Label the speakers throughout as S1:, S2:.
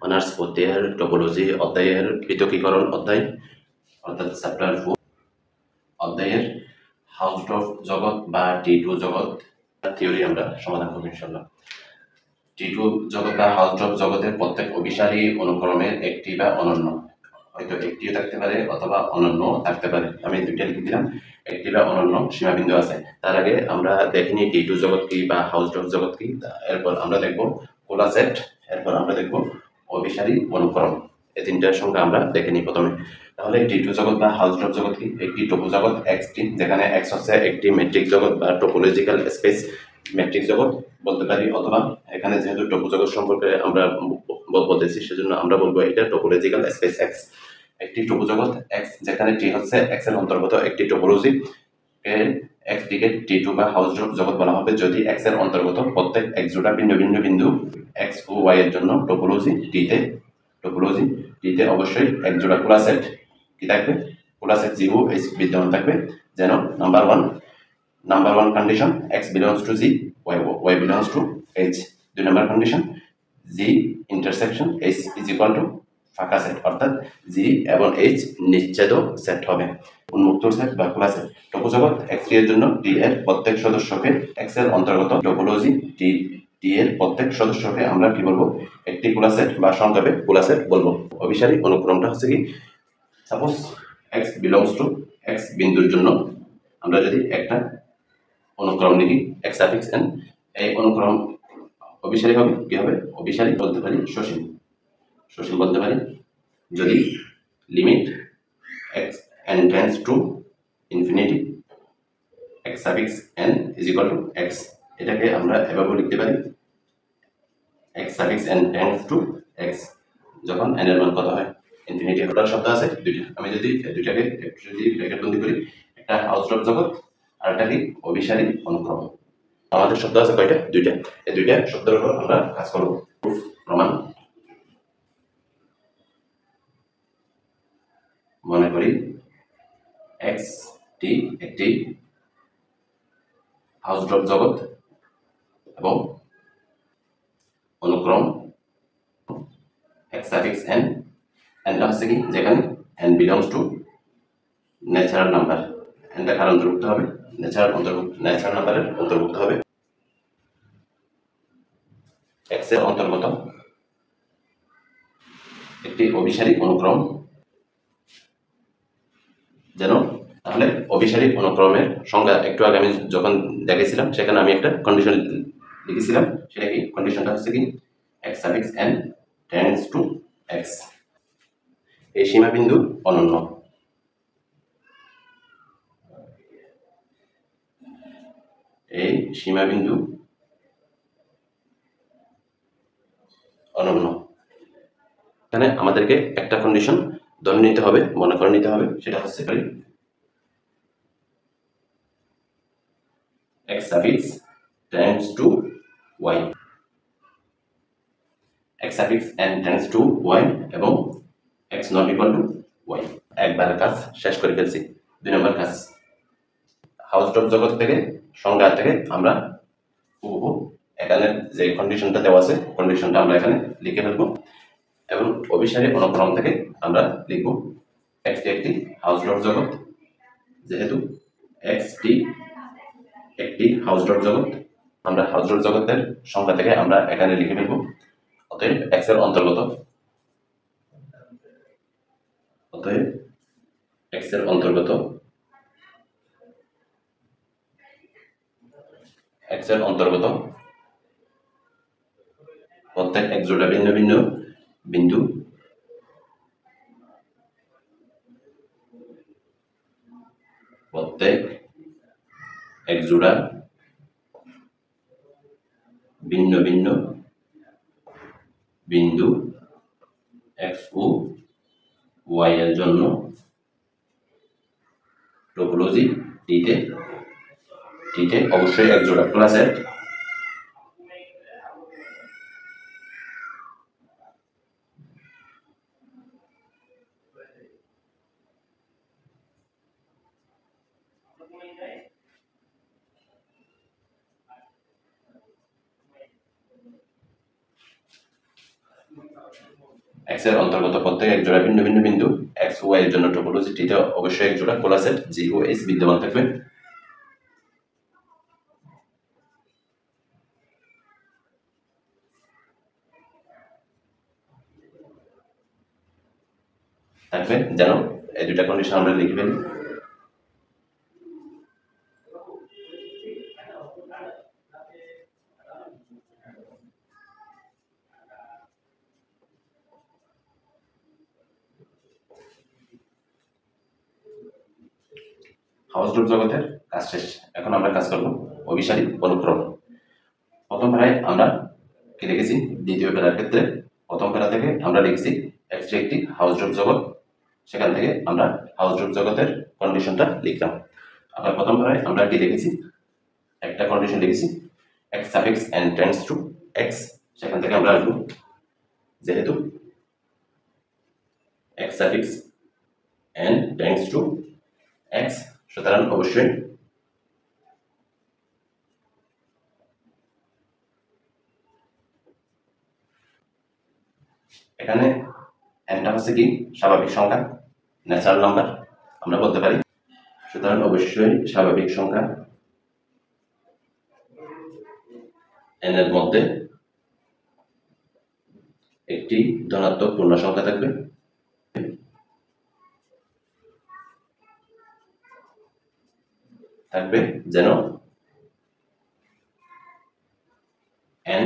S1: Honours fourth year topology অধ্যায়ের পৃথকীকরণ অধ্যায় অর্থাৎ চ্যাপ্টার 4 অধ্যায়ের হাউস অফ জগৎ বা টি2 জগৎ থিওরি আমরা সমাধান করব ইনশাআল্লাহ। টি2 জগৎ বা হাউস অফ জগতের প্রত্যেক অভিসারী অনুক্রমের একটি বা অনন্য, হয়তো একটিও থাকতে পারে অথবা অনন্য থাকতে পারে। আমি দুইটা লিখে দিলাম, একটি বা অনন্য সীমাবিন্দু আছে। তার আগে আমরা দেখিনি টি2 জগৎ কি বা হাউস অফ জগৎ কি, এরপর আমরা দেখব কোলা সেট, এরপর আমরা দেখব অভিসারী অনুক্রম। এই তিনটার সংখ্যা আমরা দেখে নিই প্রথমে। তাহলে টি2 জগৎ বা হাউস অফ জগৎ কি? একটি টোপো জগৎ এক্সটি, যেখানে এক্স হচ্ছে একটি মেট্রিক জগৎ বা টোপোলজিক্যাল স্পেস মেট্রিক জগৎ বলতে পারি, অথবা এখানে যেহেতু টোপো জগৎ সম্পর্কে আমরা বলতেছি সেজন্য আমরা বলবো এটা টোপোলজিক্যাল স্পেস এক্স। একটি টোপো জগৎ এক্স যেখানে টি হচ্ছে এক্স এর অন্তর্গত একটি টোপোলজি এক্স টিকে টি2 বা হাউস অফ জগৎ বলা হবে যদি এক্স এর অন্তর্গত প্রত্যেক এক্স জোড়া ভিন্ন ভিন্ন বিন্দু এক্স ও ওয়াই এর জন্য টোপোলজি টিতে অবশ্যই এক জোড়া কোলা সেট কি থাকবে, কোলা সেট জি ও এইচ বিদ্যমান থাকবে। যেন number one condition X belongs to G, Y belongs to H. 2 নম্বর condition G intersection H is equal to ফাঁকা সেট, অর্থাৎ জি এবং এইচ নিচ্ছেদ সেট হবে। উন্মুক্ত সেট বা খোলা সেট টোপো জগৎ এক্স এর জন্য টি এর প্রত্যেক সদস্যকে এক্স এর অন্তর্গত টোপোলজি টি এর প্রত্যেক সদস্যকে আমরা কি বলবো, একটি খোলা সেট বা সংক্ষেপে খোলা সেট বলবো। অভিসারী অনুক্রমটা হচ্ছে কি, suppose x belongs two x বিন্দুর জন্য আমরা যদি একটা অনুক্রম লিখি এক্স সাফিক্স এন, এই অনুক্রম অভিসারী হবে কি হবে, অভিসারী বলতে পারি সসীম বলতে পারি যদি limit x n tends to infinity x suffix n is equal to x। এটাকে আমরা এভাবে লিখতে পারি x suffix n tends to x যখন n এর মান কত হয় ইনফিনিটি। হঠাৎ শব্দ আছে দুইটা, আমি যদি দুইটাকে একটু যদি ব্র্যাকেট বন্ধ করি, একটা হাউস অফ জগৎ আর একটা কি অভিসারী অনুক্রম। আমাদের শব্দ আছে কয়টা? দুইটা। এই দুইটা শব্দের উপর আমরা কাজ করব। প্রমাণ মনে করি এক্স টি একটি হাউস অফ জগৎ এবং অনুক্রম এক্স সাফিক্স এন, এনটা হচ্ছে কি যেখানে n belongs to natural number, এনটা কার অন্তর্ভুক্ত হবে, ন্যাচারাল নাম্বারের অন্তর্ভুক্ত হবে। এক্স এর অন্তর্গত একটি অভিসারী অনুক্রম যেন, তাহলে অভিসারী অনুক্রমের সংজ্ঞা একটু আগে আমি যখন দেখেছিলাম সেখানে আমি একটা কন্ডিশন লিখেছিলাম, সেটা কি কন্ডিশনটা হচ্ছে কি x suffix N tends to x. এই সীমাবিন্দু অনন্য, এই সীমাবিন্দু অনন্য। এখানে আমাদেরকে একটা কন্ডিশন ধরে নিতে হবে, মনে করে নিতে হবে, সেটা হচ্ছে x suffix tends to y, x suffix n tends to y এবং x not equal to y। একবার কাজ শেষ করে ফেলছি। 2 নম্বর কাজ, হাউস অফ জগৎ থেকে সংজ্ঞা থেকে আমরা এখানে যে কন্ডিশনটা দেওয়া আছে কন্ডিশনটা আমরা এখানে লিখে ফেলবো এবং অভিসারী অনুক্রম থেকে আমরা লিখব x একটি হাউস অফ জগৎ, যেহেতু x টি একটি হাউস অফ জগৎ, আমরা হাউস অফ জগতের সংখ্যা থেকে আমরা এখানে লিখে ফেলব। অতএব x এর অন্তর্গত, অতএব x এর অন্তর্গত প্রত্যেক এক জোড়া ভিন্ন ভিন্ন বিন্দু প্রত্যেক এক জোড়া ভিন্ন ভিন্ন বিন্দু x ও y এর জন্য টোপোলজি টিতে অবশ্যই এক জোড়া খোলা সেট x এর অন্তর্গত প্রত্যেক এক জোড়া ভিন্ন ভিন্ন বিন্দু x ও y এর জন্য টপোলজিটিতে অবশ্যই এক জোড়া খোলা সেট G ও H বিদ্যমান থাকবে। যেন এই দুটা কন্ডিশন আমরা লিখে ফেলি। হাউস গ্রুপ জগতের কাজ শেষ। এখন আমরা কাজ করব অভিসারী অনুক্রম। প্রথম প্যারায় আমরা কি লিখেছি? দ্বিতীয় প্যারার ক্ষেত্রে প্রথম প্যারা থেকে আমরা লিখেছি একটি হাউস গ্রুপ জগৎ, সেখান থেকে আমরা হাউস গ্রুপ জগতের কন্ডিশনটা লিখলাম। আবার প্রথম প্যারায় আমরা কি লিখেছি? একটা কন্ডিশন লিখেছি x suffix n tends to x, সেখান থেকে আমরা আসবো যেহেতু x suffix n tends to x, সুতরাং অবশ্যই এখানে nটা হচ্ছে কি স্বাভাবিক সংখ্যা, ন্যাচারাল নাম্বার আমরা বলতে পারি। সুতরাং অবশ্যই স্বাভাবিক সংখ্যা n এর মধ্যে একটি ধনাত্মক পূর্ণ সংখ্যা থাকবে। যেন n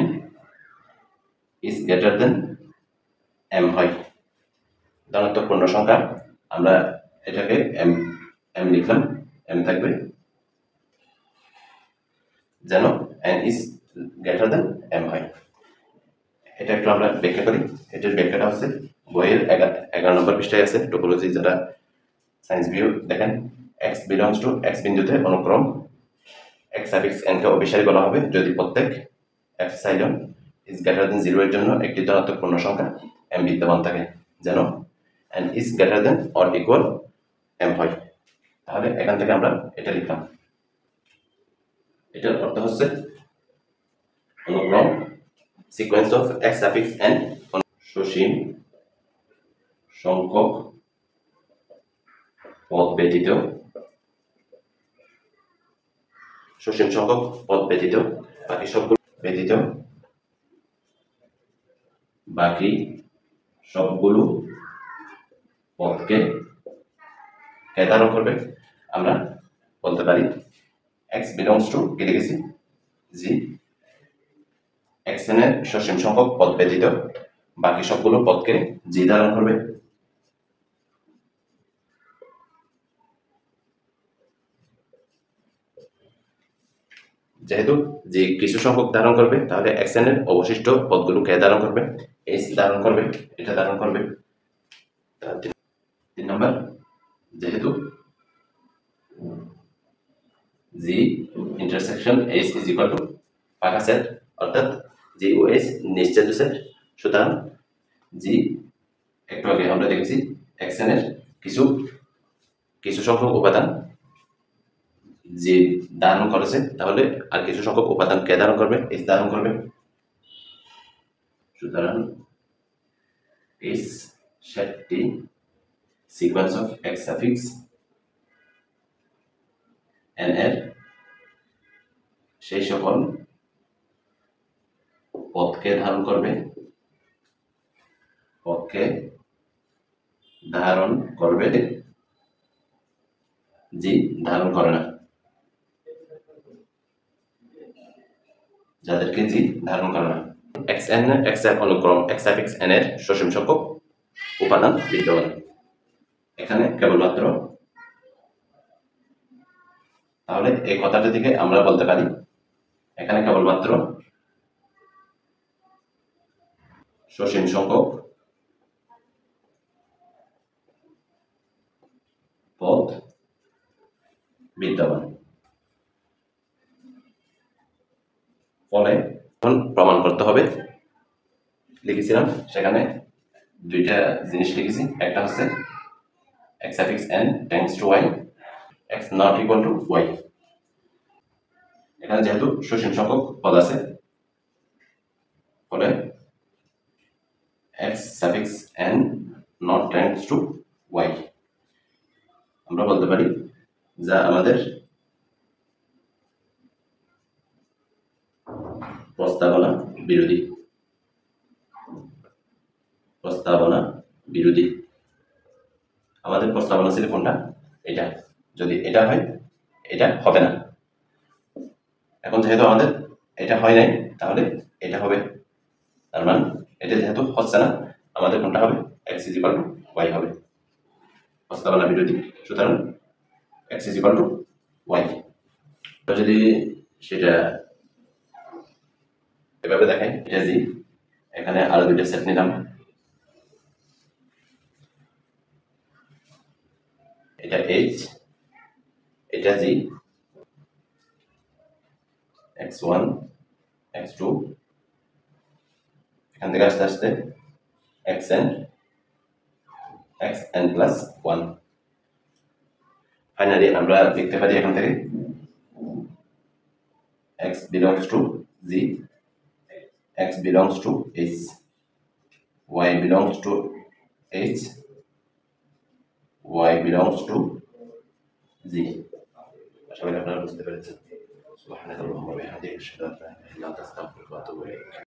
S1: is greater than m হয়। ধনাত্মক পূর্ণ সংখ্যা আমরা এটাকে m লিখলাম, m থাকবে যেন n is greater than m হয়। এটা একটু আমরা ব্যাখ্যা করি। এটার ব্যাখ্যাটা হচ্ছে বইয়ের 11 নম্বর পৃষ্ঠায় আছে, টোপোলজি যেটা সায়েন্স ভিউ দেখেন। x বিলংস টু x বিন্দুতে অনুক্রম x সাফিক্স n কে অভিসারী বলা হবে যদি প্রত্যেক এপসাইলন ইজ গ্রেটার দেন 0 এর জন্য একটি ধনাত্মক পূর্ণ সংখ্যা m বিদ্যমান থাকে, যেন n is greater than or equal m হয়। তাহলে এখান থেকে আমরা এটা লিখলাম। এটার অর্থ হচ্ছে অনুক্রম sequence of x suffix n সসীম সংখ্যক পদ ব্যতীত, সসীম সংখ্যক পদ ব্যতীত বাকি সবগুলো পদকে ধারণ করবে। আমরা বলতে পারি x বিলংস টু কি লিখেছি g, x এর সসীম সংখ্যক পদ ব্যতীত বাকি সবগুলো পদকে g ধারণ করবে। যেহেতু যে কিছু সংখ্যক ধারণ করবে, তাহলে x এর অবশিষ্ট পদগুলো কে ধারণ করবে? h ধারণ করবে, এটা ধারণ করবে। 3 নম্বর, যেহেতু g intersection h is equal to ফাঁকা সেট, অর্থাৎ g ও h নিশ্চিত সেট, সুতরাং g একটু আগে আমরা দেখেছি x এর কিছু সংখ্যক উপাদান যে ধারণ করেছে, তাহলে আর কিছু সংখ্যক উপাদান কে ধারণ করবে? h ধারণ করবে। সুতরাং h সেটটি sequence of x suffix n এর সেই সকল পদকে ধারণ করবে, জি ধারণ করে না, যাদেরকে জি ধারণ করে না। x এর অনুক্রম x সাফিক্স n এর সসীম সংখ্যক উপাদান বিদ্যমান। এখানে কেবলমাত্র, তাহলে এই কথাটা থেকে আমরা বলতে পারি এখানে কেবলমাত্র সসীম সংখ্যক পদ বিদ্যমান। ফলে এখন প্রমাণ করতে হবে, লিখেছিলাম সেখানে দুইটা জিনিস লিখেছি। একটা হচ্ছে x suffix n tends to y, x not equal to y। এখানে যেহেতু সসীম সংখ্যক পদ আছে, ফলে x suffix n not tends to y আমরা বলতে পারি যা আমাদের প্রস্তাবনা বিরোধী আমাদের প্রস্তাবনা ছিল কোনটা এটা যদি এটা হয় এটা হবে না এখন যেহেতু আমাদের এটা হয় নাই তাহলে এটা হবে তার মানে এটা যেহেতু হচ্ছে না আমাদের কোনটা হবে x y হবে প্রস্তাবনা বিরোধী সুতরাং x y তো যদি সেটা এভাবে দেখাই এটা জি এখানে আরো দুইটা সেট নিলাম এটা h এটা জি x1 x2 এখান থেকে আস্তে আস্তে xn plus 1 ফাইনালি আমরা লিখতে পারি এখান থেকে x belongs to z x belongs to h y belongs to h y belongs to z আশা করি আপনারা বুঝতে পেরেছেন সুবহানাল্লাহি ওয়া বিহামদিহি আশহাদু আন লা ইলাহা ইল্লাল্লাহ আস্তাগফিরুকা ওয়া আতুবু ইলাইক